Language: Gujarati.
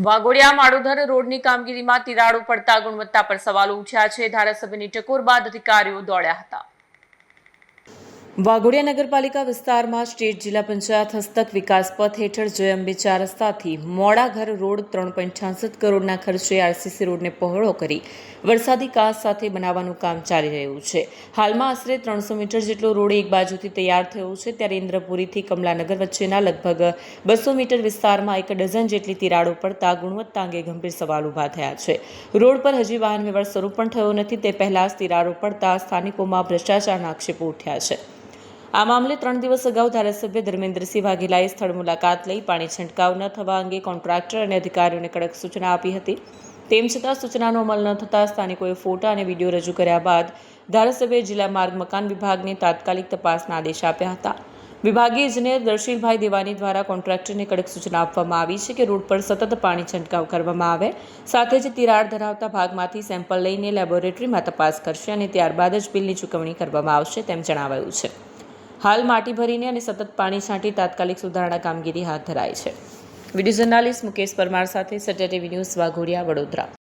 વાઘોડિયા માળોદર રોડની કામગીરીમાં તિરાડો પડતા ગુણવત્તા પર સવાલો ઉઠ્યા છે। ધારાસભ્યની ટકોર બાદ અધિકારીઓ દોડ્યા હતા। વાઘોડિયા નગરપાલિકા વિસ્તારમાં સ્ટેટ જિલ્લા પંચાયત હસ્તક વિકાસ પથ હેઠળ જય અંબે 4 રસ્તાથી મોડાઘર રોડ 3.66 કરોડના ખર્ચે આરસીસી રોડને પહોળો કરી વરસાદી કાચ સાથે બનાવવાનું કામ ચાલી રહ્યું છે। હાલમાં આશરે 300 મીટર જેટલો રોડ એક બાજુથી તૈયાર થયો છે, ત્યારે ઇન્દ્રપુરીથી કમલાનગર વચ્ચેના લગભગ 200 મીટર વિસ્તારમાં 1 ડઝન જેટલી તિરાડો પડતા ગુણવત્તા અંગે ગંભીર સવાલ ઊભા થયા છે। રોડ પર હજી વાહન વ્યવહાર શરૂ પણ થયો નથી, તે પહેલા જ તિરાડો પડતા સ્થાનિકોમાં ભ્રષ્ટાચારના આક્ષેપો ઉઠ્યા છે। આ મામલે 3 દિવસ અગાઉ ધારાસભ્ય ધર્મેન્દ્રસિંહ વાઘેલાએ સ્થળ મુલાકાત લઈ પાણી છંટકાવ ન થવા અંગે કોન્ટ્રાક્ટર અને અધિકારીઓને કડક સૂચના આપી હતી। તેમ છતાં સૂચનાનો અમલ ન થતાં સ્થાનિકોએ ફોટા અને વિડીયો રજૂ કર્યા બાદ ધારાસભ્યએ જિલ્લા માર્ગ મકાન વિભાગને તાત્કાલિક તપાસના આદેશ આપ્યા હતા। વિભાગીય ઇજનેર દર્શીલભાઈ દેવાની દ્વારા કોન્ટ્રાક્ટરને કડક સૂચના આપવામાં આવી છે કે રોડ પર સતત પાણી છંટકાવ કરવામાં આવે, સાથે જ તિરાડ ધરાવતા ભાગમાંથી સેમ્પલ લઈને લેબોરેટરીમાં તપાસ કરશે અને ત્યારબાદ જ બિલની ચૂકવણી કરવામાં આવશે, તેમ જણાવાયું છે। હાલ માટી ભરીને અને સતત પાણી છાંટી તાત્કાલિક સુધારણા કામગીરી હાથ ધરાઈ છે। વિડીયો જર્નાલિસ્ટ મુકેશ પરમાર સાથે સત્ય ટીવી ન્યૂઝ વાઘોડિયા, વડોદરા।